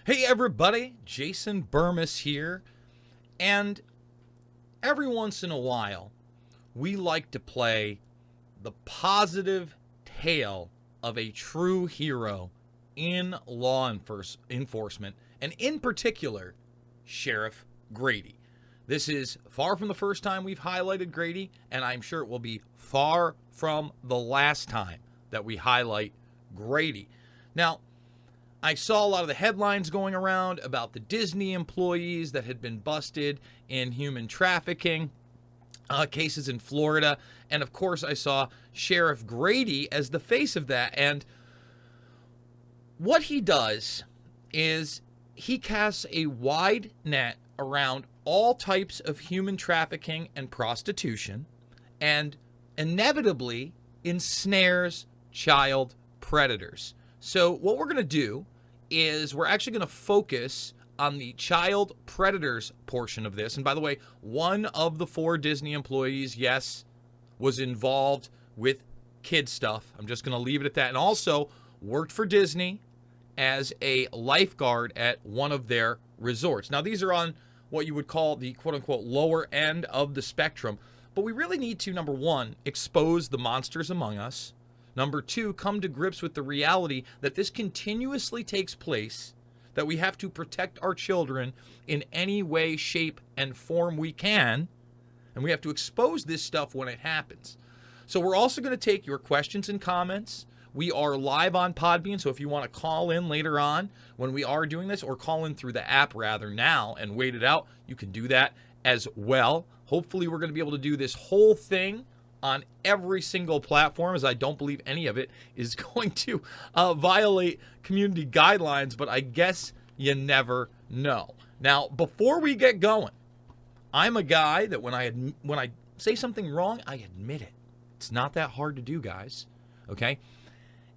Hey everybody, Jason Bermas here, and every once in a while we like to play the positive tale of a true hero in law enforcement, and in particular, Sheriff Grady. This is far from the first time we've highlighted Grady, and I'm sure it will be far from the last time that we highlight Grady. Now, I saw a lot of the headlines going around about the Disney employees that had been busted in human trafficking cases in Florida. And of course, I saw Sheriff Grady as the face of that. And what he does is he casts a wide net around all types of human trafficking and prostitution, and inevitably ensnares child predators. So what we're going to do is we're actually going to focus on the child predators portion of this. And by the way, one of the 4 Disney employees, yes, was involved with kid stuff. I'm just going to leave it at that. And also worked for Disney as a lifeguard at one of their resorts. Now, these are on what you would call the quote-unquote lower end of the spectrum. But we really need to, number one, expose the monsters among us. Number 2, come to grips with the reality that this continuously takes place, that we have to protect our children in any way, shape, and form we can, and we have to expose this stuff when it happens. So we're also going to take your questions and comments. We are live on Podbean, so if you want to call in later on when we are doing this, or call in through the app rather now and wait it out, you can do that as well. Hopefully we're going to be able to do this whole thing on every single platform, as I don't believe any of it is going to violate community guidelines, but I guess you never know. Now, before we get going, I'm a guy that when I say something wrong, I admit it. It's not that hard to do, guys, okay?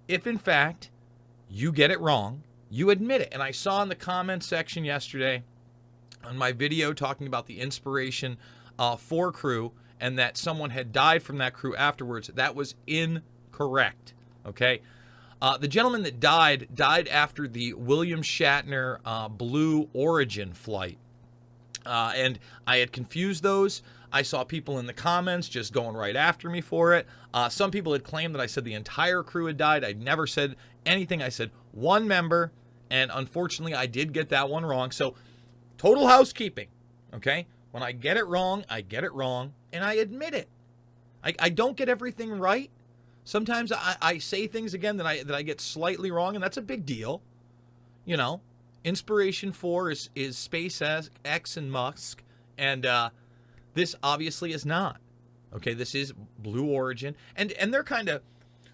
If, in fact, you get it wrong, you admit it. And I saw in the comments section yesterday on my video talking about the Inspiration 4 crew, and that someone had died from that crew afterwards. That was incorrect, okay? The gentleman that died after the William Shatner Blue Origin flight. And I had confused those. I saw people in the comments just going right after me for it. Some people had claimed that I said the entire crew had died. I never said anything. I said one member, and unfortunately I did get that one wrong. So total housekeeping, okay? When I get it wrong, I get it wrong, and I admit it. I don't get everything right. Sometimes I say things again that I get slightly wrong, and that's a big deal. You know, Inspiration 4 is SpaceX and Musk, and this obviously is not. Okay, this is Blue Origin, and they're kind of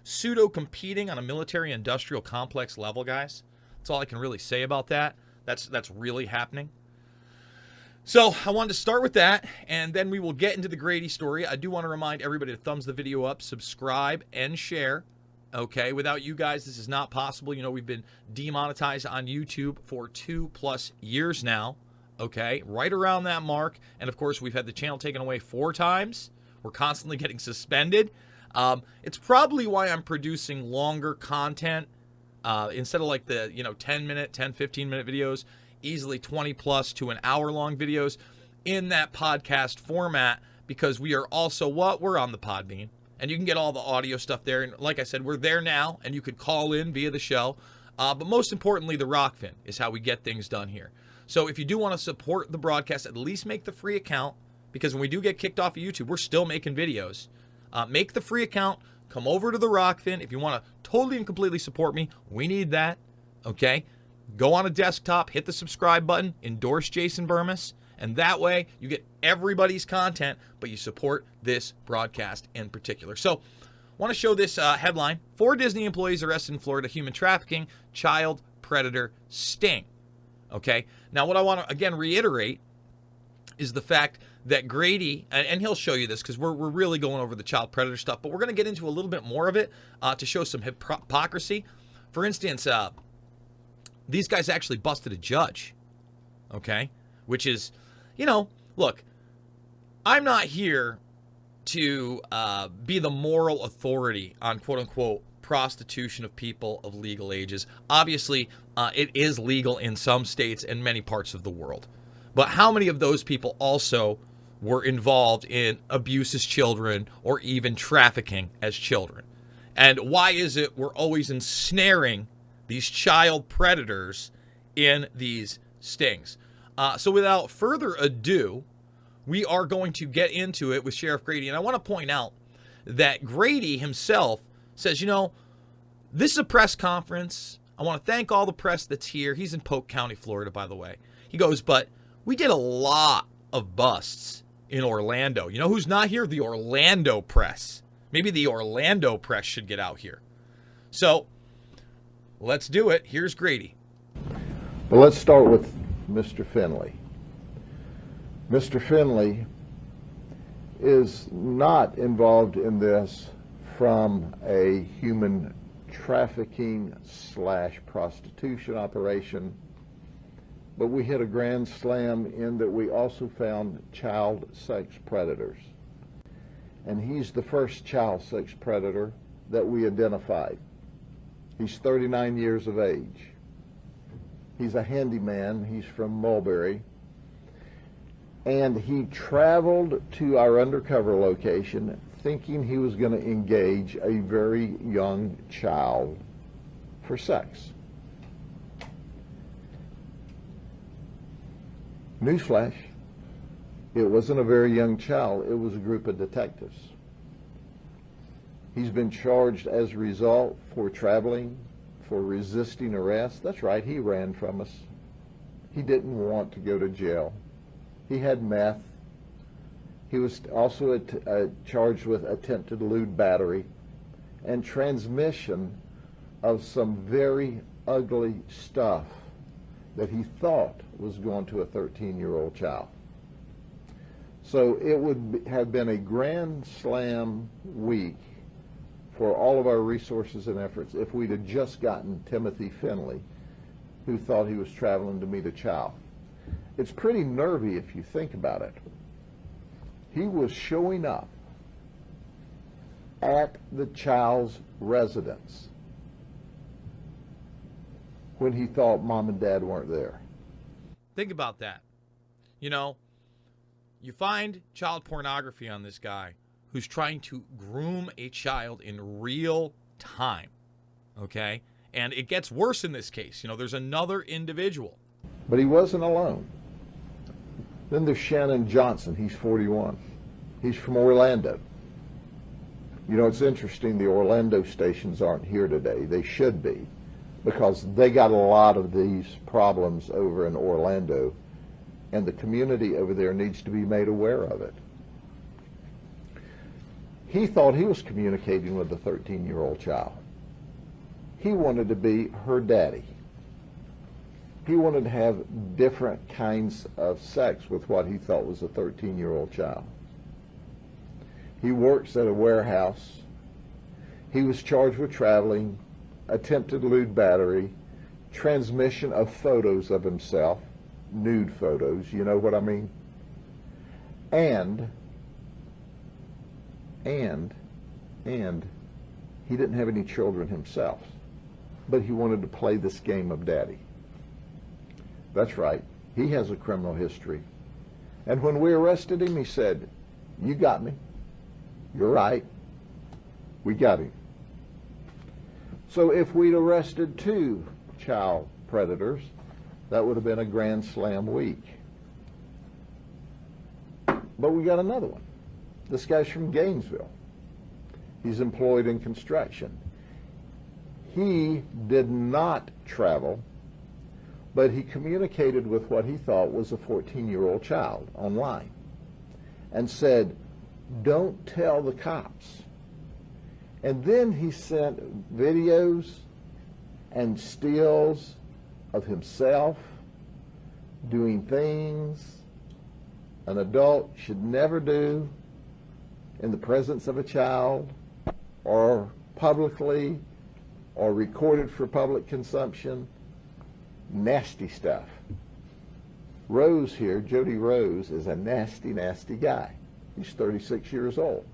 pseudo-competing on a military-industrial complex level, guys. That's all I can really say about that. That's really happening. So I wanted to start with that, and then we will get into the Grady story. I do want to remind everybody to thumbs the video up, subscribe, and share. Okay, without you guys, this is not possible. You know, we've been demonetized on YouTube for 2+ years now. Okay, right around that mark. And of course, we've had the channel taken away 4 times. We're constantly getting suspended. It's probably why I'm producing longer content instead of like the 10-minute, 15-minute videos. Easily 20+ to an hour-long videos in that podcast format, because we are also we're on the Podbean, and you can get all the audio stuff there. And like I said, we're there now, and you could call in via the show. But most importantly, the Rockfin is how we get things done here. So if you do want to support the broadcast, at least make the free account, because when we do get kicked off of YouTube, we're still making videos. Make the free account. Come over to the Rockfin. If you want to totally and completely support me, we need that, okay? Go on a desktop, hit the subscribe button, endorse Jason Bermas, and that way you get everybody's content, but you support this broadcast in particular. So I want to show this headline: 4 Disney employees arrested in Florida, human trafficking, child predator sting. Okay, now what I want to, again, reiterate is the fact that Grady, and he'll show you this because we're really going over the child predator stuff, but we're going to get into a little bit more of it to show some hypocrisy. For instance, these guys actually busted a judge, okay? Which is, look, I'm not here to be the moral authority on quote-unquote prostitution of people of legal ages. Obviously, it is legal in some states and many parts of the world. But how many of those people also were involved in abuse as children or even trafficking as children? And why is it we're always ensnaring these child predators in these stings? So without further ado, we are going to get into it with Sheriff Grady. And I want to point out that Grady himself says, you know, this is a press conference. I want to thank all the press that's here. He's in Polk County, Florida, by the way. He goes, but we did a lot of busts in Orlando. You know who's not here? The Orlando press. Maybe the Orlando press should get out here. So let's do it. Here's Grady. Well, let's start with Mr. Finley. Mr. Finley is not involved in this from a human trafficking / prostitution operation, but we hit a grand slam in that we also found child sex predators. And he's the first child sex predator that we identified. He's 39 years of age. He's a handyman. He's from Mulberry. And he traveled to our undercover location thinking he was going to engage a very young child for sex. Newsflash, it wasn't a very young child, it was a group of detectives. He's been charged as a result for traveling, for resisting arrest. That's right, he ran from us. He didn't want to go to jail. He had meth. He was also charged with attempted lewd battery and transmission of some very ugly stuff that he thought was going to a 13-year-old child. So it would have been a grand slam week for all of our resources and efforts if we'd have just gotten Timothy Finley, who thought he was traveling to meet a child. It's pretty nervy if you think about it. He was showing up at the child's residence when he thought mom and dad weren't there. Think about that. You know, you find child pornography on this guy who's trying to groom a child in real time, okay? And it gets worse in this case. You know, there's another individual. But he wasn't alone. Then there's Shannon Johnson. He's 41. He's from Orlando. You know, it's interesting the Orlando stations aren't here today. They should be, because they got a lot of these problems over in Orlando, and the community over there needs to be made aware of it. He thought he was communicating with a 13-year-old child. He wanted to be her daddy. He wanted to have different kinds of sex with what he thought was a 13-year-old child. He works at a warehouse. He was charged with traveling, attempted lewd battery, transmission of photos of himself, nude photos, you know what I mean? And he didn't have any children himself, but he wanted to play this game of daddy. That's right, he has a criminal history. And when we arrested him, he said, "You got me. You're right. We got him." So if we'd arrested 2 child predators, that would have been a grand slam week. But we got another one. This guy's from Gainesville. He's employed in construction. He did not travel, but he communicated with what he thought was a 14-year-old child online and said, "Don't tell the cops." And then he sent videos and stills of himself doing things an adult should never do in the presence of a child, or publicly, or recorded for public consumption. Nasty stuff. Rose here, Jody Rose, is a nasty, nasty guy. He's 36 years old.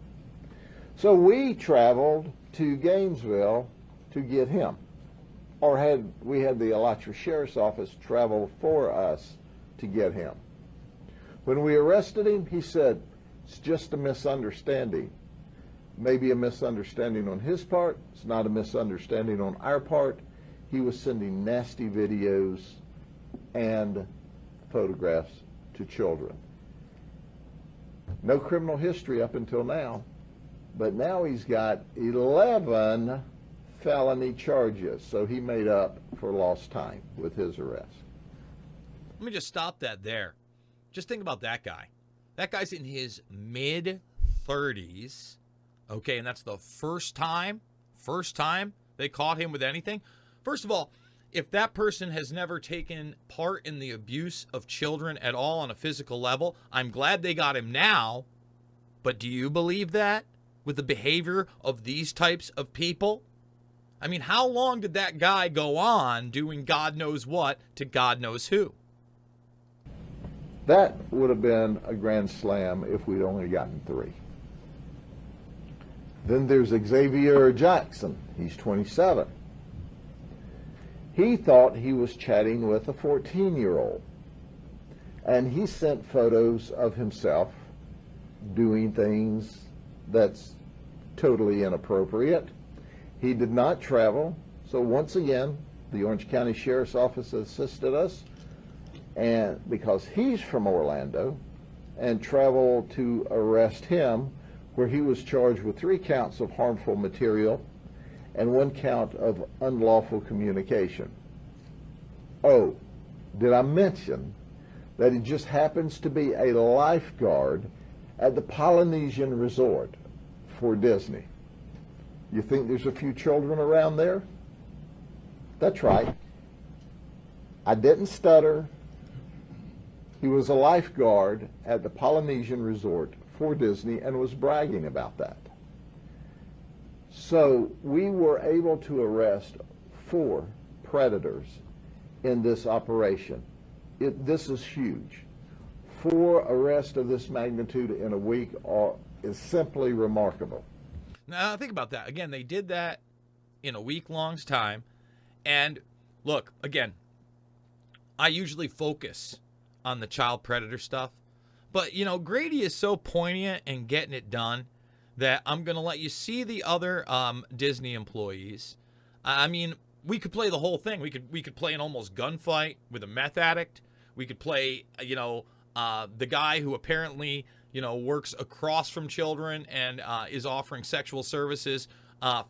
So we traveled to Gainesville to get him. Or had we had the Alachua Sheriff's Office travel for us to get him. When we arrested him, he said, it's just a misunderstanding. Maybe a misunderstanding on his part. It's not a misunderstanding on our part. He was sending nasty videos and photographs to children. No criminal history up until now, but now he's got 11 felony charges, so he made up for lost time with his arrest. Let me just stop that there. Just think about that guy. That guy's in his mid-30s, okay, and that's the first time they caught him with anything. First of all, if that person has never taken part in the abuse of children at all on a physical level, I'm glad they got him now. But do you believe that with the behavior of these types of people? I mean, how long did that guy go on doing God knows what to God knows who? That would have been a grand slam if we'd only gotten 3. Then there's Xavier Jackson. He's 27. He thought he was chatting with a 14-year-old, and he sent photos of himself doing things that's totally inappropriate. He did not travel, so once again, the Orange County Sheriff's Office assisted us, and because he's from Orlando, and traveled to arrest him, where he was charged with 3 counts of harmful material and 1 count of unlawful communication. Oh, did I mention that he just happens to be a lifeguard at the Polynesian Resort for Disney? You think there's a few children around there? That's right. I didn't stutter. He was a lifeguard at the Polynesian Resort for Disney and was bragging about that. So we were able to arrest 4 predators in this operation. This is huge. 4 arrests of this magnitude in a week is simply remarkable. Now, think about that. Again, they did that in a week-long's time. And look, again, I usually focus on the child predator stuff. But, you know, Grady is so poignant and getting it done that I'm going to let you see the other Disney employees. I mean, we could play the whole thing. We could play an almost gunfight with a meth addict. We could play, the guy who apparently, works across from children and is offering sexual services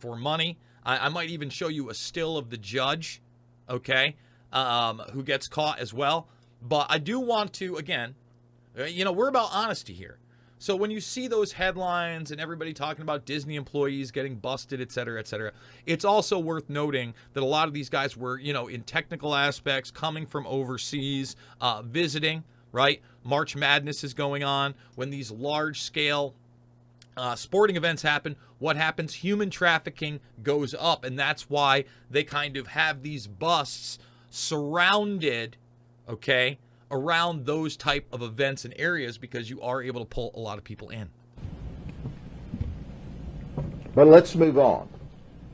for money. I might even show you a still of the judge, okay, who gets caught as well. But I do want to, again, we're about honesty here. So when you see those headlines and everybody talking about Disney employees getting busted, et cetera, it's also worth noting that a lot of these guys were, in technical aspects, coming from overseas, visiting, right? March Madness is going on. When these large-scale sporting events happen, what happens? Human trafficking goes up, and that's why they kind of have these busts surrounded, okay, around those type of events and areas, because you are able to pull a lot of people in. But let's move on.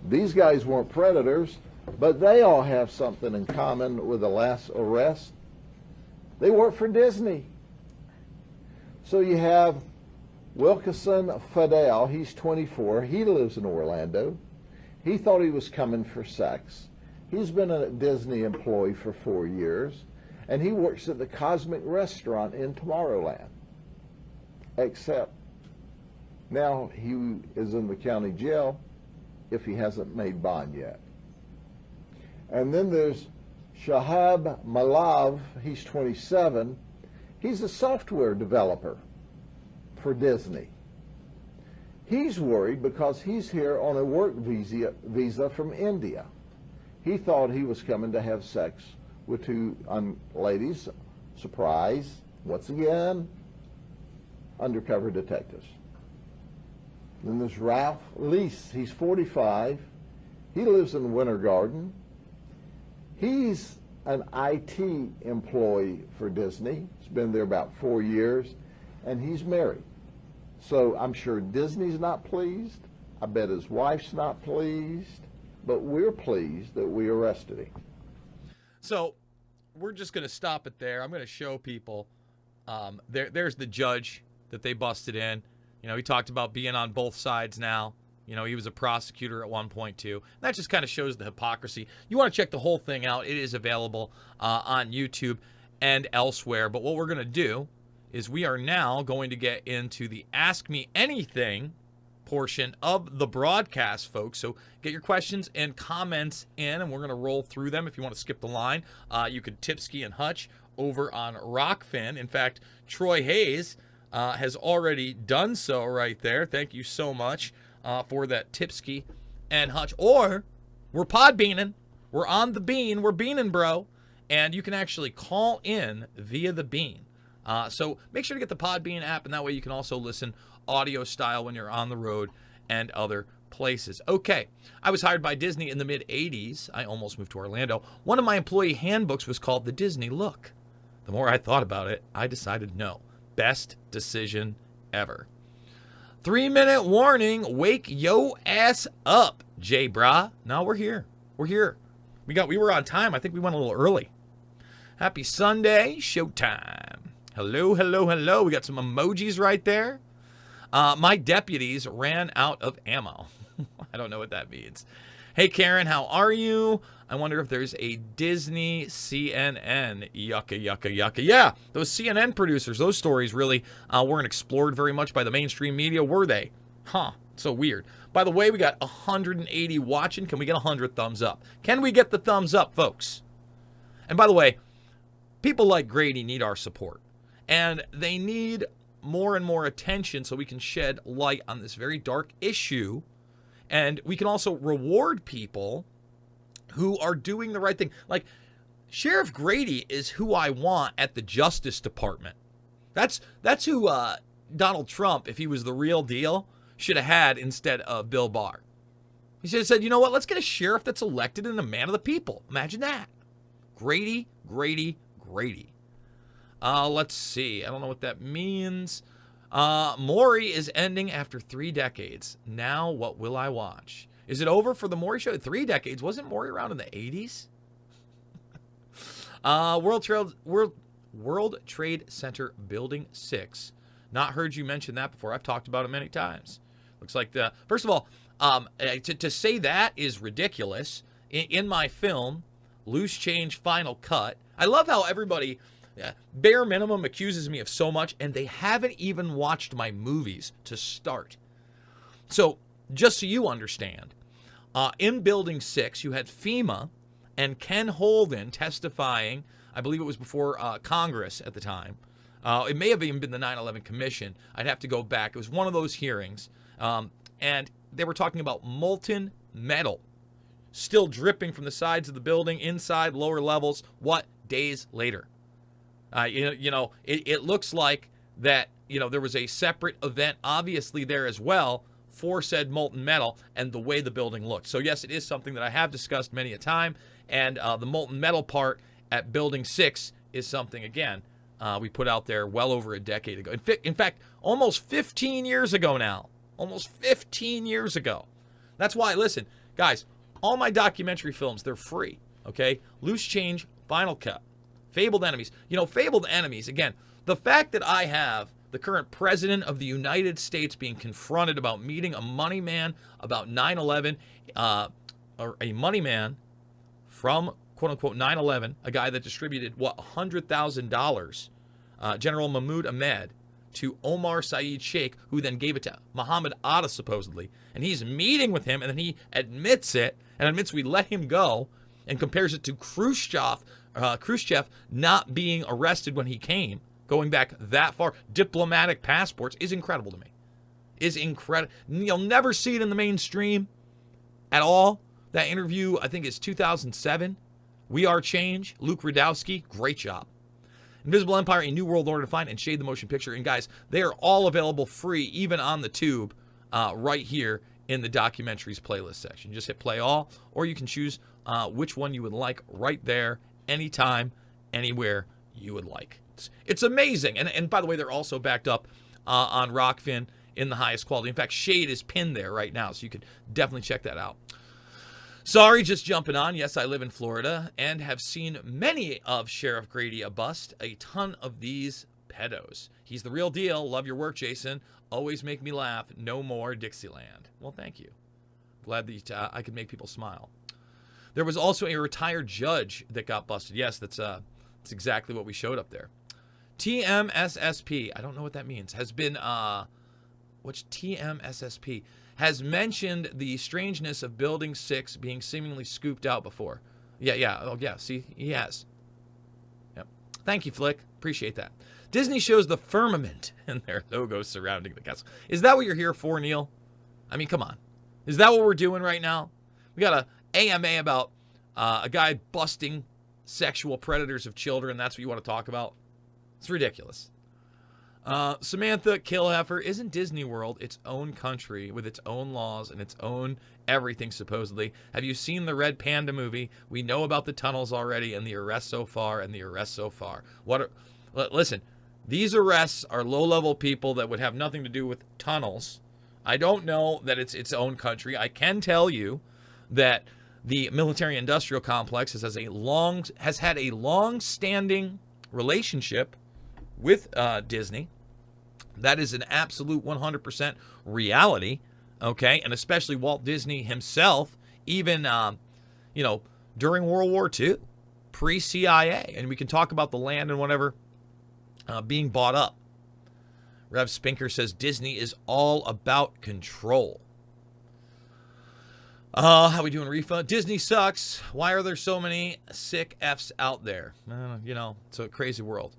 These guys weren't predators, but they all have something in common with the last arrest. They work for Disney. So you have Wilkinson Fidel. He's 24. He lives in Orlando. He thought he was coming for sex. He's been a Disney employee for 4 years. And he works at the Cosmic Restaurant in Tomorrowland. Except now he is in the county jail if he hasn't made bond yet. And then there's Shahab Malav. He's 27. He's a software developer for Disney. He's worried because he's here on a work visa from India. He thought he was coming to have sex with 2 ladies. Surprise, once again, undercover detectives. Then there's Ralph Lease. He's 45. He lives in Winter Garden. He's an IT employee for Disney. He's been there about 4 years, and he's married. So I'm sure Disney's not pleased. I bet his wife's not pleased. but we're pleased that we arrested him. So we're just going to stop it there. I'm going to show people. There's the judge that they busted in. You know, he talked about being on both sides now. You know, he was a prosecutor at one point, too. That just kind of shows the hypocrisy. You want to check the whole thing out. It is available on YouTube and elsewhere. But what we're going to do is we are now going to get into the Ask Me Anything portion of the broadcast, folks. So get your questions and comments in, and we're going to roll through them. If you want to skip the line, you could Tipsky and Hutch over on Rockfin. In fact, Troy Hayes has already done so right there. Thank you so much for that, Tipsky and Hutch. Or we're podbeaning. We're on the bean. We're beaning, bro. And you can actually call in via the bean. So make sure to get the Podbean app, and that way you can also listen audio style when you're on the road and other places. Okay, I was hired by Disney in the mid-'80s. I almost moved to Orlando. One of my employee handbooks was called The Disney Look. The more I thought about it, I decided no. Best decision ever. 3-minute warning. Wake yo ass up, Jay Bra. No, we're here. We're here. We were on time. I think we went a little early. Happy Sunday. Showtime. Hello, hello, hello. We got some emojis right there. My deputies ran out of ammo. I don't know what that means. Hey, Karen, how are you? I wonder if there's a Disney CNN. Yucca, yucca, yucca. Yeah, those CNN producers, those stories really weren't explored very much by the mainstream media, were they? Huh, so weird. By the way, we got 180 watching. Can we get 100 thumbs up? Can we get the thumbs up, folks? And by the way, people like Grady need our support. And they need more and more attention so we can shed light on this very dark issue. And we can also reward people who are doing the right thing. Like, Sheriff Grady is who I want at the Justice Department. That's who Donald Trump, if he was the real deal, should have had instead of Bill Barr. He should have said, you know what, let's get a sheriff that's elected and a man of the people. Imagine that. Grady, Grady, Grady. Let's see. I don't know what that means. Maury is ending after 3 decades. Now what will I watch? Is it over for the Maury show? 3 decades? Wasn't Maury around in the 80s? World Trade Center Building 6. Not heard you mention that before. I've talked about it many times. Looks like first of all, to say that is ridiculous. In my film, Loose Change Final Cut, I love how everybody... bare minimum accuses me of so much, and they haven't even watched my movies to start. So, just so you understand, in Building 6, you had FEMA and Ken Holden testifying. I believe it was before Congress at the time. It may have even been the 9/11 Commission. I'd have to go back. It was one of those hearings. And they were talking about molten metal still dripping from the sides of the building, inside, lower levels. What? Days later. It looks like that, there was a separate event obviously there as well for said molten metal and the way the building looked. So yes, it is something that I have discussed many a time. And the molten metal part at Building 6 is something, again, we put out there well over a decade ago. In fact, almost 15 years ago now. Almost 15 years ago. That's why, listen, guys, all my documentary films, they're free, okay? Loose Change, Final Cut. Fabled Enemies. Fabled Enemies, again, the fact that I have the current president of the United States being confronted about meeting a money man about 9/11, or a money man from, quote-unquote, 9/11, a guy that distributed, $100,000, General Mahmoud Ahmed, to Omar Saeed Sheikh, who then gave it to Muhammad Atta, supposedly. And he's meeting with him, and then he admits it, and admits we let him go, and compares it to Khrushchev not being arrested when he came, going back that far. Diplomatic passports is incredible to me. Is incredible. You'll never see it in the mainstream at all. That interview, I think, is 2007. We Are Change. Luke Rudowski, great job. Invisible Empire, A New World Order to Find, and Shade the Motion Picture. And guys, they are all available free, even on the tube, right here in the documentaries playlist section. Just hit play all, or you can choose which one you would like right there, anytime, anywhere you would like. It's amazing. And by the way, they're also backed up on Rockfin in the highest quality. In fact, Shade is pinned there right now, so you could definitely check that out. Sorry, just jumping on. Yes, I live in Florida and have seen many of Sheriff Grady a bust. A ton of these pedos. He's the real deal. Love your work, Jason. Always make me laugh. No more Dixieland. Well, thank you. Glad that I could make people smile. There was also a retired judge that got busted. Yes, that's exactly what we showed up there. TMSSP. I don't know what that means. Has been what's TMSSP? Has mentioned the strangeness of Building 6 being seemingly scooped out before. Yeah. Oh, yeah. See, he has. Yep. Thank you, Flick. Appreciate that. Disney shows the firmament and their logo surrounding the castle. Is that what you're here for, Neil? I mean, come on. Is that what we're doing right now? We got a AMA about a guy busting sexual predators of children. That's what you want to talk about? It's ridiculous. Samantha Killheffer, isn't Disney World its own country with its own laws and its own everything, supposedly? Have you seen the Red Panda movie? We know about the tunnels already and the arrests so far and the arrests so far. Listen, these arrests are low-level people that would have nothing to do with tunnels. I don't know that it's its own country. I can tell you that the military-industrial complex has had a long-standing relationship with Disney. That is an absolute 100% reality, okay? And especially Walt Disney himself, even, during World War II, pre-CIA. And we can talk about the land and whatever being bought up. Rev Spinker says Disney is all about control. How we doing, Refa? Disney sucks. Why are there so many sick Fs out there? It's a crazy world.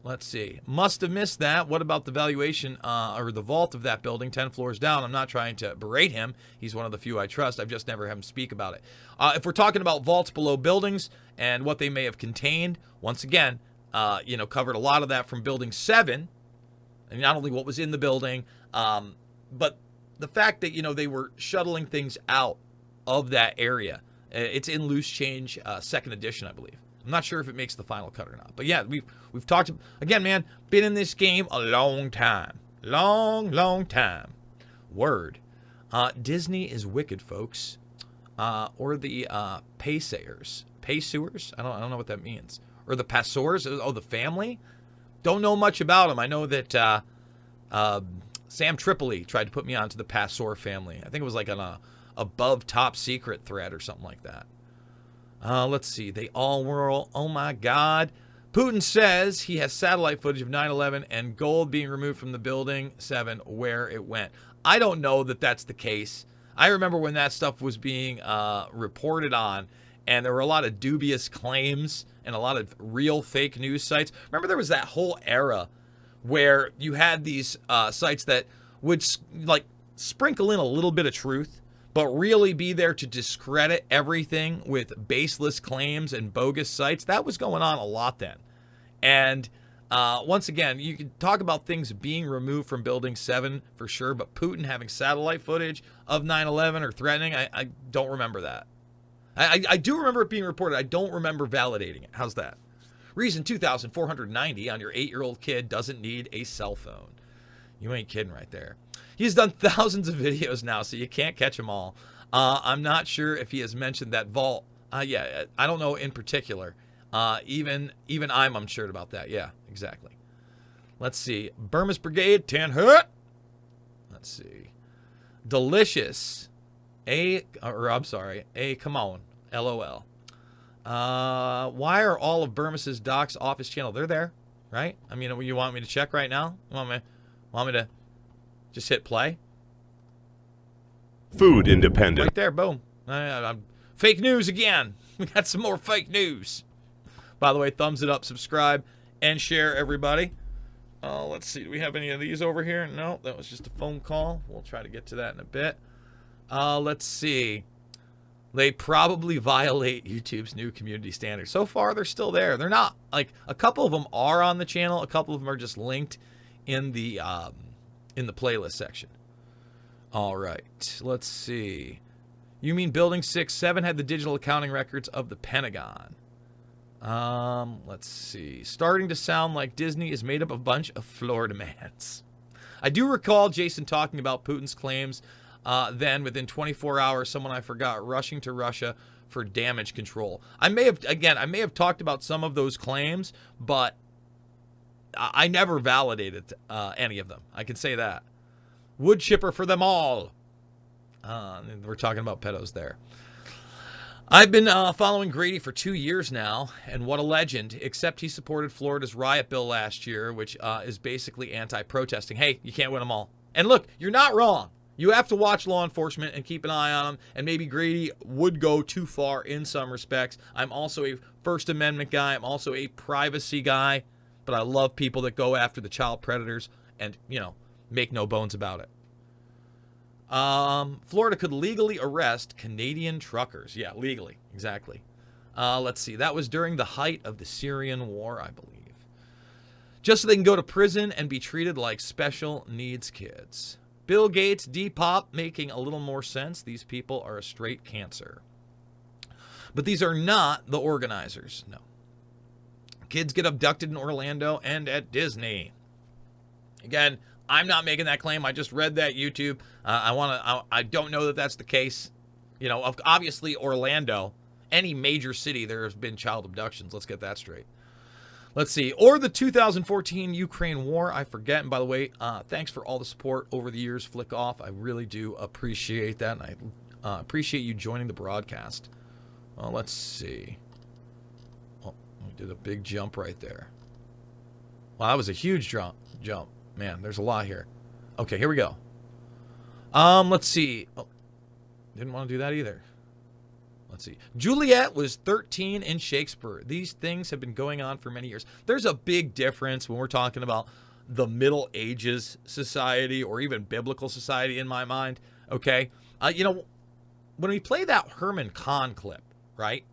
Let's see. Must have missed that. What about the valuation or the vault of that building 10 floors down? I'm not trying to berate him. He's one of the few I trust. I've just never had him speak about it. If we're talking about vaults below buildings and what they may have contained, once again, covered a lot of that from Building 7. And not only what was in the building, but the fact that, they were shuttling things out of that area. It's in Loose Change, second edition, I believe. I'm not sure if it makes the final cut or not. But yeah, we've talked, again, man, been in this game a long time. Long time. Word. Disney is wicked, folks. Or the paysayers. Paysewers? I don't know what that means. Or the passors? Oh, the family? Don't know much about them. I know that Sam Tripoli tried to put me onto the Passor family. I think it was like on a above top secret thread or something like that. Let's see. They all were, oh my God. Putin says he has satellite footage of 9/11 and gold being removed from the Building 7 where it went. I don't know that that's the case. I remember when that stuff was being reported on, and there were a lot of dubious claims and a lot of real fake news sites. Remember there was that whole era where you had these sites that would sprinkle in a little bit of truth, but really be there to discredit everything with baseless claims and bogus sites. That was going on a lot then. And once again, you can talk about things being removed from Building 7 for sure, but Putin having satellite footage of 9/11 or threatening, I don't remember that. I do remember it being reported. I don't remember validating it. How's that? Reason 2,490 on your 8-year-old kid doesn't need a cell phone. You ain't kidding right there. He's done thousands of videos now, so you can't catch them all. I'm not sure if he has mentioned that vault. I don't know in particular. Even I'm unsure about that. Yeah, exactly. Let's see. Bermas Brigade, 10 hut. Let's see. Delicious. Come on. LOL. Why are all of Bermas's docs off his channel? They're there, right? I mean, you want me to check right now? Want me to just hit play? Food independent. Right there, boom. Fake news again. We got some more fake news. By the way, thumbs it up, subscribe, and share, everybody. Let's see. Do we have any of these over here? No, that was just a phone call. We'll try to get to that in a bit. Let's see. They probably violate YouTube's new community standards. So far, they're still there. They're not. Like, a couple of them are on the channel. A couple of them are just linked in the playlist section. All right. Let's see. You mean Building 6, 7 had the digital accounting records of the Pentagon. Let's see. Starting to sound like Disney is made up of a bunch of Florida mans. I do recall Jason talking about Putin's claims Then within 24 hours, someone I forgot rushing to Russia for damage control. I may have talked about some of those claims, but I never validated any of them. I can say that. Wood chipper for them all. We're talking about pedos there. I've been following Grady for 2 years now, and what a legend, except he supported Florida's riot bill last year, which is basically anti-protesting. Hey, you can't win them all. And look, you're not wrong. You have to watch law enforcement and keep an eye on them, and maybe Grady would go too far in some respects. I'm also a First Amendment guy. I'm also a privacy guy, but I love people that go after the child predators and, make no bones about it. Florida could legally arrest Canadian truckers. Yeah, legally. Exactly. Let's see. That was during the height of the Syrian war, I believe. Just so they can go to prison and be treated like special needs kids. Bill Gates, Depop, making a little more sense. These people are a straight cancer. But these are not the organizers. No. Kids get abducted in Orlando and at Disney. Again, I'm not making that claim. I just read that YouTube. I don't know that that's the case. Obviously Orlando, any major city, there has been child abductions. Let's get that straight. Let's see. Or the 2014 Ukraine war. I forget. And by the way, thanks for all the support over the years, Flick Off. I really do appreciate that. And I appreciate you joining the broadcast. Let's see. Oh, we did a big jump right there. Wow, that was a huge jump. Man, there's a lot here. Okay, here we go. Let's see. Oh, didn't want to do that either. Let's see. Juliet was 13 in Shakespeare. These things have been going on for many years. There's a big difference when we're talking about the Middle Ages society or even biblical society in my mind. Okay? When we play that Herman Kahn clip, right?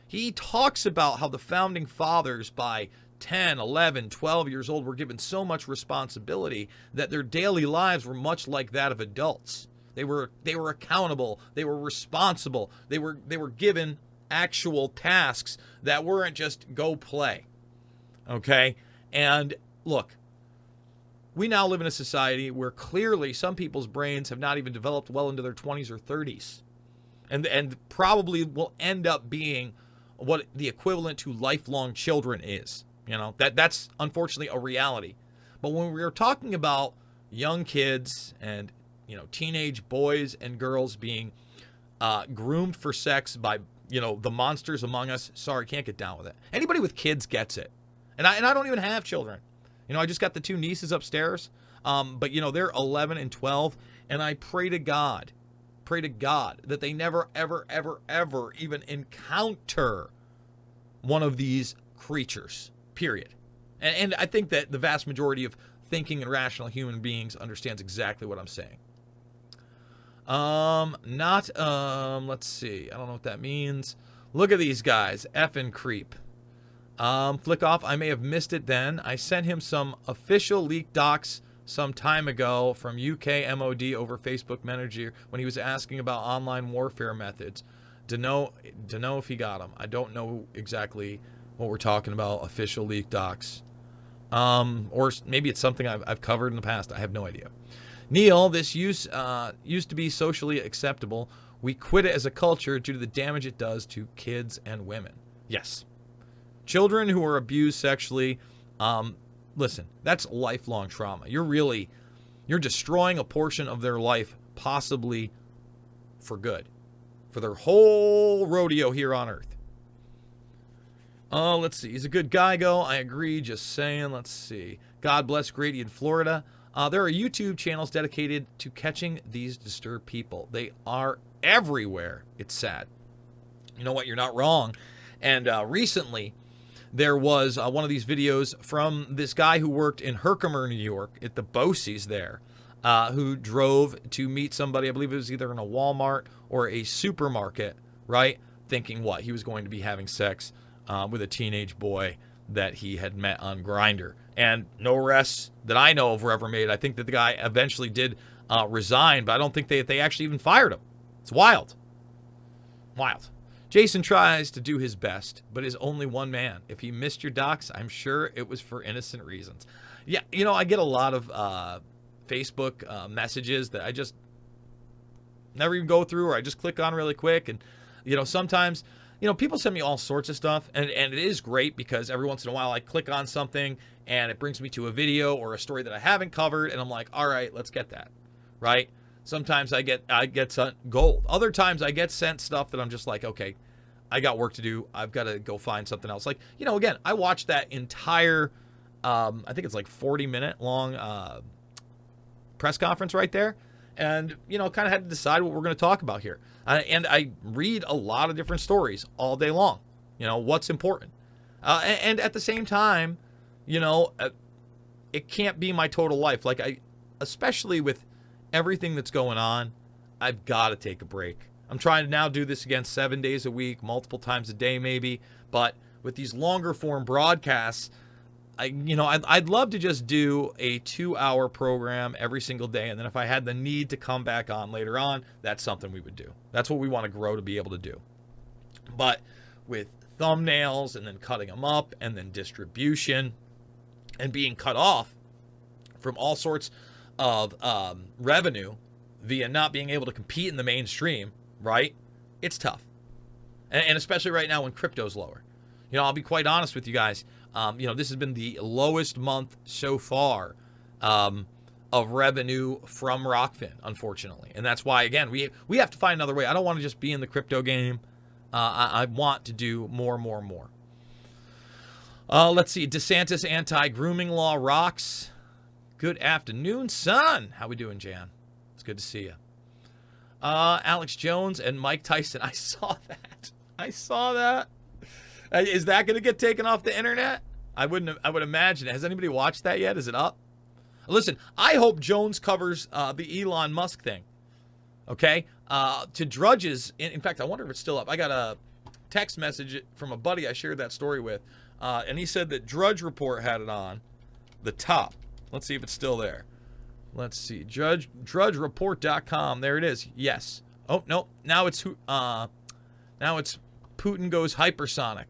He talks about how the founding fathers by 10, 11, 12 years old were given so much responsibility that their daily lives were much like that of adults. They were accountable. They were responsible. They were given actual tasks that weren't just go play. Okay? And look, we now live in a society where clearly some people's brains have not even developed well into their 20s or 30s. And probably will end up being what the equivalent to lifelong children is. That's unfortunately a reality. But when we're talking about young kids and teenage boys and girls being groomed for sex by the monsters among us, sorry, can't get down with it. Anybody with kids gets it. And I don't even have children. I just got the 2 nieces upstairs. But they're 11 and 12, and I pray to God that they never ever ever ever even encounter one of these creatures. Period. And I think that the vast majority of thinking and rational human beings understands exactly what I'm saying. Let's see. I don't know what that means. Look at these guys. Effing creep. Flick Off. I may have missed it then. I sent him some official leaked docs some time ago from UK MOD over Facebook Messenger when he was asking about online warfare methods. To know if he got them. I don't know exactly what we're talking about, official leaked docs. Or maybe it's something I've covered in the past. I have no idea. Neil, this used to be socially acceptable. We quit it as a culture due to the damage it does to kids and women. Yes. Children who are abused sexually, listen, that's lifelong trauma. You're destroying a portion of their life, possibly for good, for their whole rodeo here on Earth. Let's see. He's a good guy, I agree. Just saying. Let's see. God bless Grady in Florida. There are YouTube channels dedicated to catching these disturbed people. They are everywhere. It's sad. You know what? You're not wrong. And recently, there was one of these videos from this guy who worked in Herkimer, New York, at the Bosie's there, who drove to meet somebody. I believe it was either in a Walmart or a supermarket, right? Thinking what? He was going to be having sex with a teenage boy that he had met on Grindr. And no arrests that I know of were ever made. I think that the guy eventually did resign, but I don't think they actually even fired him. It's wild. Wild. Jason tries to do his best, but is only one man. If he missed your docs, I'm sure it was for innocent reasons. Yeah, I get a lot of Facebook messages that never even go through, or I just click on really quick. And, sometimes, people send me all sorts of stuff, and it is great because every once in a while I click on something and it brings me to a video or a story that I haven't covered, and I'm like, all right, let's get that, right? Sometimes I get sent gold. Other times I get sent stuff that I'm just like, okay, I got work to do. I've got to go find something else. Like, again, I watched that entire, I think it's like 40-minute long press conference right there. And, kind of had to decide what we're going to talk about here. And I read a lot of different stories all day long. What's important. And at the same time, it can't be my total life. Like, especially with everything that's going on, I've got to take a break. I'm trying to now do this again 7 days a week, multiple times a day maybe. But with these longer form broadcasts, I'd love to just do a 2-hour program every single day. And then if I had the need to come back on later on, that's something we would do. That's what we want to grow to be able to do. But with thumbnails and then cutting them up and then distribution and being cut off from all sorts of revenue via not being able to compete in the mainstream, right? It's tough. And especially right now when crypto's lower. I'll be quite honest with you guys. This has been the lowest month so far of revenue from Rockfin, unfortunately. And that's why, again, we have to find another way. I don't want to just be in the crypto game. I want to do more. Let's see. DeSantis anti-grooming law rocks. Good afternoon, son. How we doing, Jan? It's good to see you. Alex Jones and Mike Tyson. I saw that. Is that going to get taken off the internet? I would imagine. Has anybody watched that yet? Is it up? Listen, I hope Jones covers the Elon Musk thing. Okay? To Drudge's, in fact, I wonder if it's still up. I got a text message from a buddy I shared that story with, and he said that Drudge Report had it on the top. Let's see if it's still there. Let's see. DrudgeReport.com. There it is. Yes. Oh, no. Now it's Putin goes hypersonic.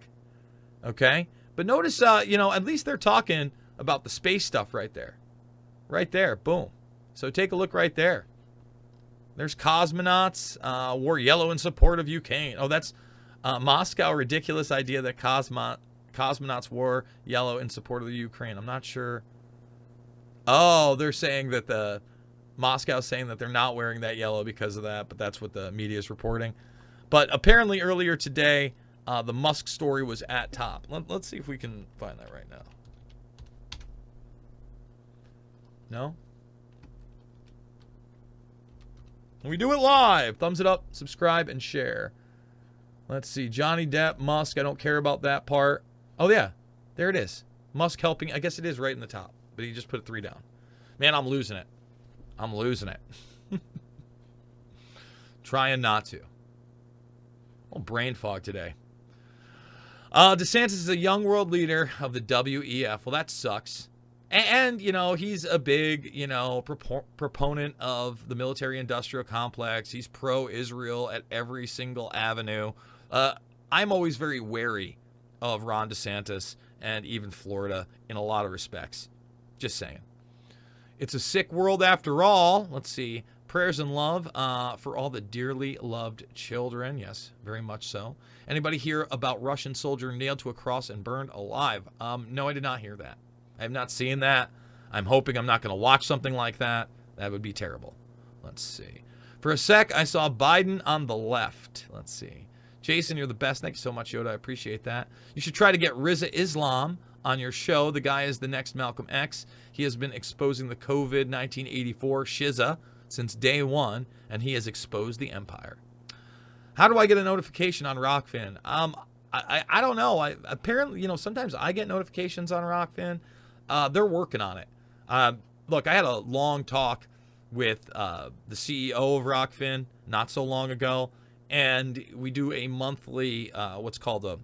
Okay? But notice, at least they're talking about the space stuff right there. Right there. Boom. So take a look right there. There's cosmonauts, wore yellow in support of Ukraine. Oh, that's Moscow, ridiculous idea that cosmonauts wore yellow in support of the Ukraine. I'm not sure. Oh, they're saying that Moscow's saying that they're not wearing that yellow because of that, but that's what the media is reporting. But apparently earlier today, the Musk story was at top. Let's see if we can find that right now. No? We do it live. Thumbs it up, subscribe, and share. Let's see. Johnny Depp, Musk. I don't care about that part. Oh, yeah. There it is. Musk helping. I guess it is right in the top. But he just put 3 down. Man, I'm losing it. Trying not to. Oh, brain fog today. DeSantis is a young world leader of the WEF. Well, that sucks. And he's a big, proponent of the military-industrial complex. He's pro-Israel at every single avenue. I'm always very wary of Ron DeSantis and even Florida in a lot of respects. Just saying. It's a sick world after all. Let's see. Prayers and love for all the dearly loved children. Yes, very much so. Anybody hear about Russian soldier nailed to a cross and burned alive? No, I did not hear that. I have not seen that. I'm hoping I'm not going to watch something like that. That would be terrible. Let's see. For a sec, I saw Biden on the left. Let's see. Jason, you're the best. Thank you so much, Yoda. I appreciate that. You should try to get Riza Islam on your show. The guy is the next Malcolm X. He has been exposing the COVID 1984 shiza since day one, and he has exposed the empire. How do I get a notification on Rockfin? I don't know. Apparently, sometimes I get notifications on Rockfin. They're working on it. Look, I had a long talk with the CEO of Rockfin not so long ago, and we do a monthly, what's called a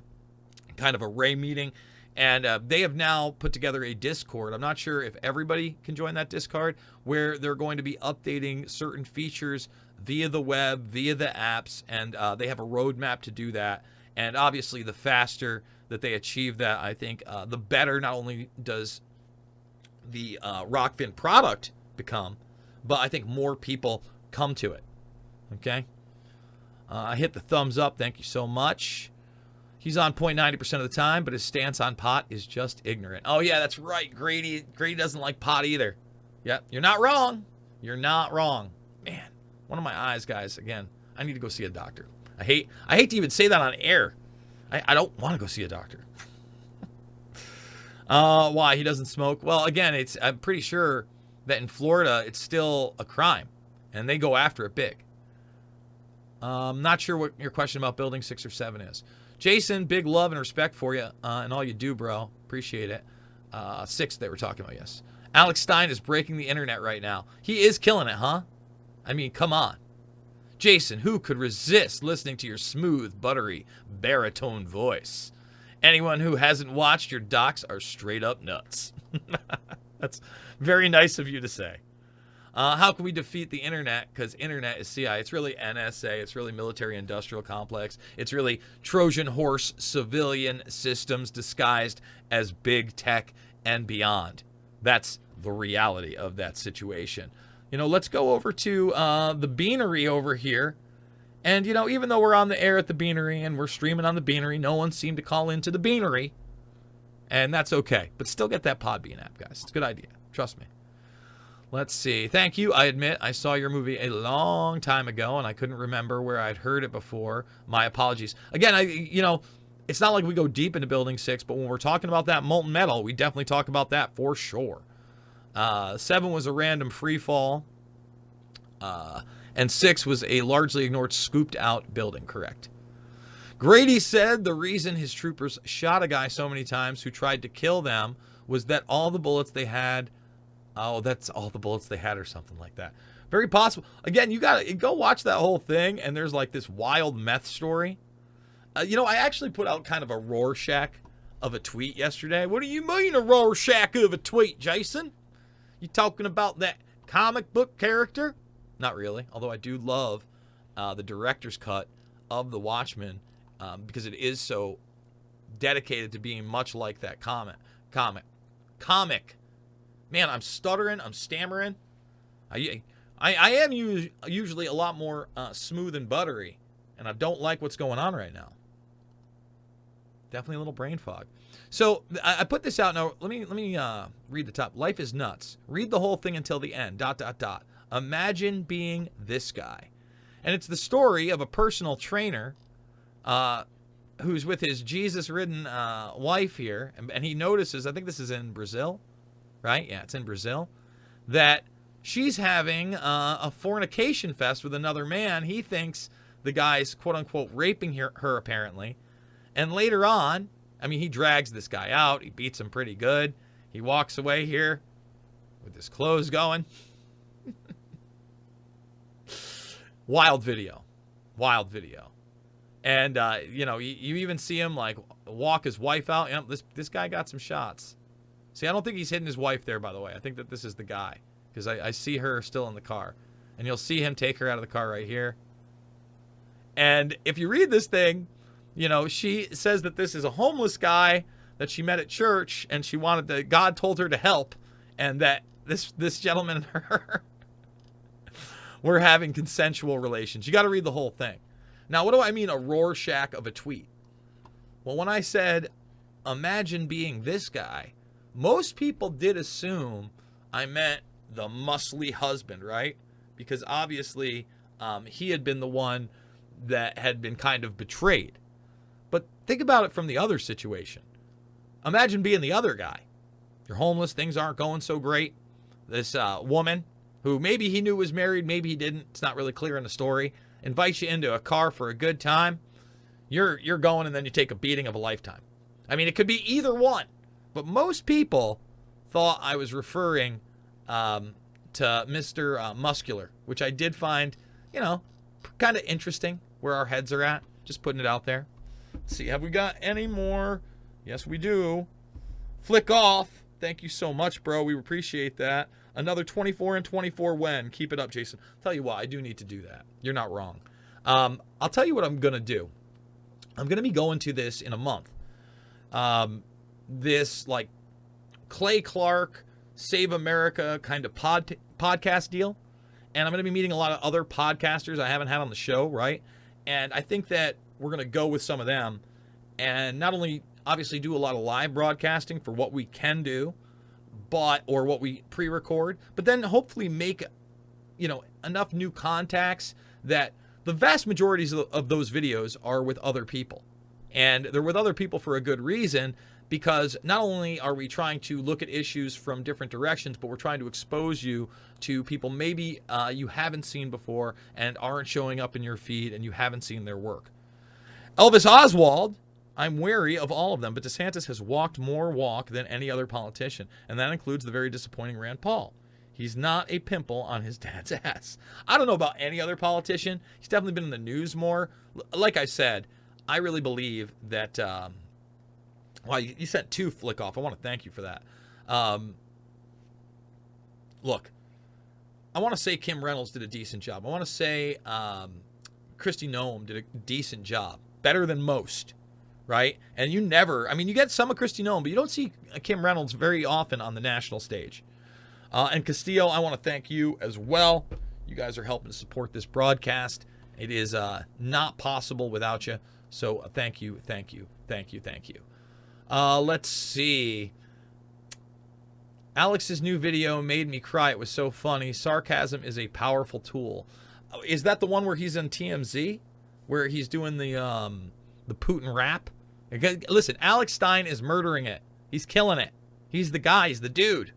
kind of a Ray meeting, and they have now put together a Discord. I'm not sure if everybody can join that Discord, where they're going to be updating certain features via the web, via the apps, and they have a roadmap to do that. And obviously, the faster that they achieve that, I think, the better not only does the Rockfin product become, but I think more people come to it. Okay? I hit the thumbs up. Thank you so much. He's on point 90% of the time, but his stance on pot is just ignorant. Oh, yeah, that's right. Grady doesn't like pot either. Yeah, you're not wrong. You're not wrong. Man, one of my eyes, guys, again, I need to go see a doctor. I hate to even say that on air. I don't want to go see a doctor. Why? He doesn't smoke? Well, again, I'm pretty sure that in Florida, it's still a crime, and they go after it big. Not sure what your question about building 6 or 7 is. Jason, big love and respect for you and all you do, bro. Appreciate it. 6 they were talking about, yes. Alex Stein is breaking the internet right now. He is killing it, huh? I mean, come on. Jason, who could resist listening to your smooth, buttery, baritone voice? Anyone who hasn't watched your docs are straight up nuts. That's very nice of you to say. How can we defeat the internet? Because internet is CI. It's really NSA. It's really military-industrial complex. It's really Trojan horse civilian systems disguised as big tech and beyond. That's the reality of that situation. Let's go over to the Beanery over here. And, even though we're on the air at the Beanery and we're streaming on the Beanery, no one seemed to call into the Beanery. And that's okay. But still get that Podbean app, guys. It's a good idea. Trust me. Let's see. Thank you. I admit I saw your movie a long time ago, and I couldn't remember where I'd heard it before. My apologies. Again, it's not like we go deep into Building 6, but when we're talking about that molten metal, we definitely talk about that for sure. 7 was a random free fall, and 6 was a largely ignored, scooped-out building, correct. Grady said the reason his troopers shot a guy so many times who tried to kill them was that all the bullets they had... Oh, that's all the bullets they had or something like that. Very possible. Again, you got to go watch that whole thing, and there's like this wild meth story. I actually put out kind of a Rorschach of a tweet yesterday. What do you mean a Rorschach of a tweet, Jason? You talking about that comic book character? Not really, although I do love the director's cut of The Watchmen because it is so dedicated to being much like that comic. Man, I'm stuttering. I'm stammering. I am usually a lot more smooth and buttery, and I don't like what's going on right now. Definitely a little brain fog. So I put this out now. Let me read the top. Life is nuts. Read the whole thing until the end. ... Imagine being this guy, and it's the story of a personal trainer who's with his Jesus-ridden wife here, and he notices. I think this is in Brazil. Right? Yeah, it's in Brazil. That she's having a fornication fest with another man. He thinks the guy's, quote-unquote, raping her, apparently. And later on, he drags this guy out. He beats him pretty good. He walks away here with his clothes going. Wild video. And, you even see him, walk his wife out. This guy got some shots. See, I don't think he's hitting his wife there, by the way. I think that this is the guy because I see her still in the car. And you'll see him take her out of the car right here. And if you read this thing, she says that this is a homeless guy that she met at church and God told her to help and that this gentleman and her were having consensual relations. You got to read the whole thing. Now, what do I mean a Rorschach of a tweet? Well, when I said, imagine being this guy, most people did assume I meant the muscly husband, right? Because obviously he had been the one that had been kind of betrayed. But think about it from the other situation. Imagine being the other guy. You're homeless, things aren't going so great. This woman, who maybe he knew was married, maybe he didn't, it's not really clear in the story, invites you into a car for a good time. You're going and then you take a beating of a lifetime. It could be either one. But most people thought I was referring to Mr. Muscular, which I did find, kind of interesting where our heads are at. Just putting it out there. Let's see, have we got any more? Yes, we do. Flick off. Thank you so much, bro. We appreciate that. Another 24 and 24 when. Keep it up, Jason. Tell you what, I do need to do that. You're not wrong. I'll tell you what I'm going to do. I'm going to be going to this in a month. This Clay Clark Save America kind of podcast deal, and I'm going to be meeting a lot of other podcasters I haven't had on the show, right? And I think that we're going to go with some of them and not only obviously do a lot of live broadcasting for what we can do, or what we pre-record, but then hopefully make, enough new contacts that the vast majorities of those videos are with other people. And they're with other people for a good reason, because not only are we trying to look at issues from different directions, but we're trying to expose you to people maybe you haven't seen before and aren't showing up in your feed and you haven't seen their work. Elvis Oswald, I'm wary of all of them, but DeSantis has walked more walk than any other politician, and that includes the very disappointing Rand Paul. He's not a pimple on his dad's ass. I don't know about any other politician. He's definitely been in the news more. Like I said, I really believe that, you sent 2 flick off. I want to thank you for that. Look, I want to say Kim Reynolds did a decent job. I want to say Kristi Noem did a decent job. Better than most. Right? And you get some of Kristi Noem, but you don't see Kim Reynolds very often on the national stage. And Castillo, I want to thank you as well. You guys are helping to support this broadcast. It is not possible without you. So thank you. Let's see. Alex's new video made me cry. It was so funny. Sarcasm is a powerful tool. Is that the one where he's in TMZ? Where he's doing the Putin rap? Listen, Alex Stein is murdering it. He's killing it. He's the guy. He's the dude.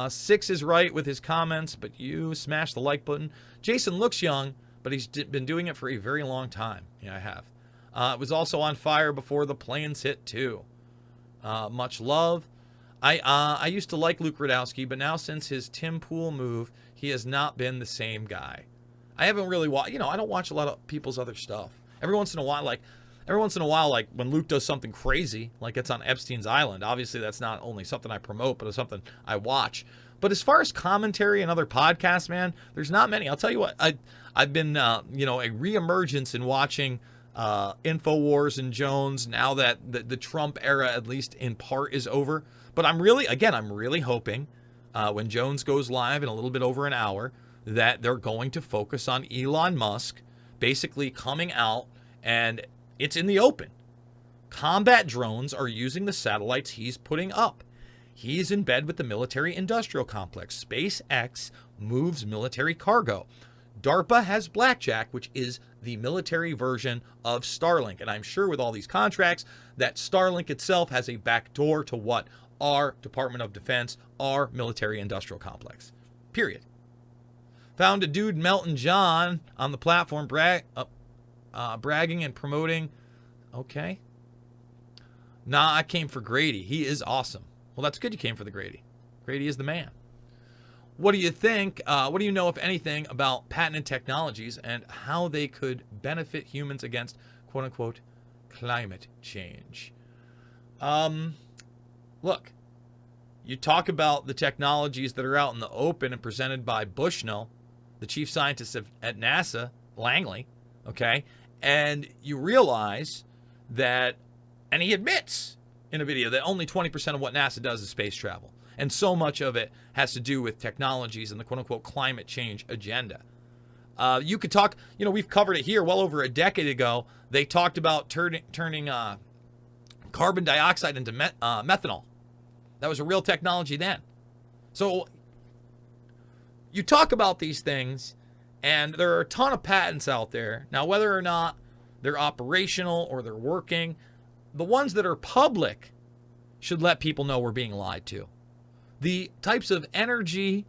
6 is right with his comments, but you smash the like button. Jason looks young, but he's been doing it for a very long time. Yeah, I have. It was also on fire before the planes hit, too. Much love. I used to like Luke Radowski, but now since his Tim Pool move, he has not been the same guy. I haven't really watched, I don't watch a lot of people's other stuff. Every once in a while, like when Luke does something crazy, like it's on Epstein's Island, obviously that's not only something I promote, but it's something I watch. But as far as commentary and other podcasts, man, there's not many. I'll tell you what, I've been, a reemergence in watching InfoWars and Jones now that the Trump era, at least in part, is over. But I'm really hoping when Jones goes live in a little bit over an hour that they're going to focus on Elon Musk basically coming out, and it's in the open. Combat drones are using the satellites he's putting up. He's in bed with the military-industrial complex. SpaceX moves military cargo. DARPA has Blackjack, which is the military version of Starlink. And I'm sure with all these contracts that Starlink itself has a backdoor to what? Our Department of Defense, our military-industrial complex. Period. Found a dude, Melton John, on the platform bragging and promoting. Okay. Nah, I came for Grady. He is awesome. Well, that's good you came for the Grady. Grady is the man. What do you think? What do you know, if anything, about patented technologies and how they could benefit humans against, quote-unquote, climate change? Look, you talk about the technologies that are out in the open and presented by Bushnell, the chief scientist at NASA, Langley, okay? And you realize that, and he admits in a video that only 20% of what NASA does is space travel. And so much of it has to do with technologies and the quote-unquote climate change agenda. You could talk, we've covered it here well over a decade ago. They talked about turning carbon dioxide into methanol. That was a real technology then. So you talk about these things, and there are a ton of patents out there. Now, whether or not they're operational or they're working, the ones that are public should let people know we're being lied to. The types of energy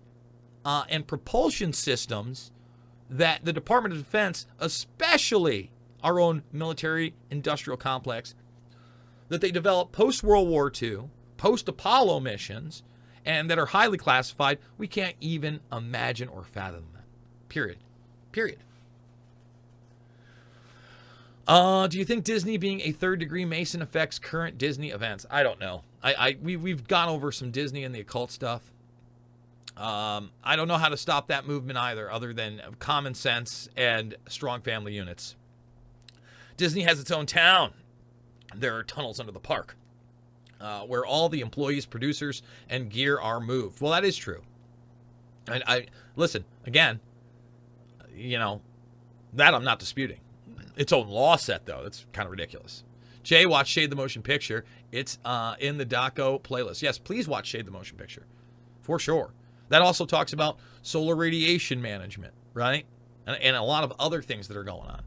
and propulsion systems that the Department of Defense, especially our own military-industrial complex, that they developed post-World War II, post-Apollo missions, and that are highly classified, we can't even imagine or fathom them. Period. Do you think Disney being a third-degree Mason affects current Disney events? I don't know. We've gone over some Disney and the occult stuff. I don't know how to stop that movement either, other than common sense and strong family units. Disney has its own town. There are tunnels under the park where all the employees, producers, and gear are moved. Well, that is true. I listen, again, that I'm not disputing. Its own law set, though, that's kind of ridiculous. Jay, watch Shade the Motion Picture. It's in the Doco playlist. Yes, please watch Shade the Motion Picture, for sure. That also talks about solar radiation management, right? And a lot of other things that are going on.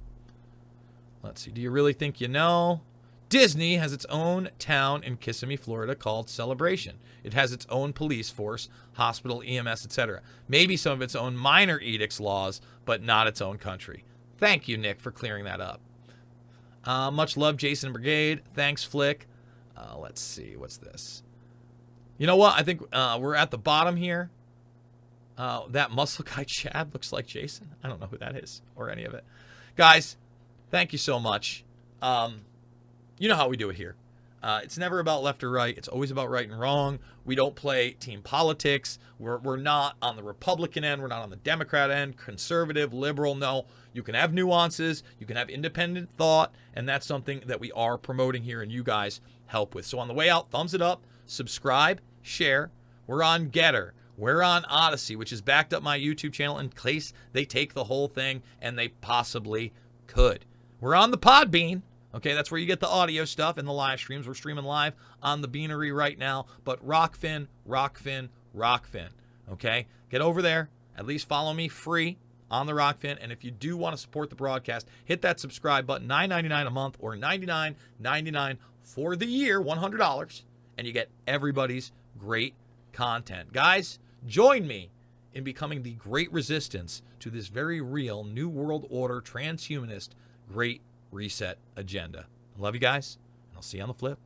Let's see. Do you really think you know? Disney has its own town in Kissimmee, Florida called Celebration. It has its own police force, hospital, EMS, etc. Maybe some of its own minor edicts laws, but not its own country. Thank you, Nick, for clearing that up. Much love, Jason Brigade. Thanks, Flick. Let's see. What's this? You know what? I think we're at the bottom here. That muscle guy, Chad, looks like Jason. I don't know who that is or any of it. Guys, thank you so much. You know how we do it here. It's never about left or right. It's always about right and wrong. We don't play team politics. We're not on the Republican end. We're not on the Democrat end, conservative, liberal. No, you can have nuances. You can have independent thought. And that's something that we are promoting here and you guys help with. So on the way out, thumbs it up, subscribe, share. We're on Getter. We're on Odyssey, which has backed up my YouTube channel in case they take the whole thing, and they possibly could. We're on the Podbean. Okay, that's where you get the audio stuff and the live streams. We're streaming live on the Beanery right now. But Rockfin, Rockfin, Rockfin. Okay, get over there. At least follow me free on the Rockfin. And if you do want to support the broadcast, hit that subscribe button. $9.99 a month or $99.99 for the year, $100. And you get everybody's great content. Guys, join me in becoming the great resistance to this very real New World Order transhumanist great reset agenda. I love you guys, and I'll see you on the flip.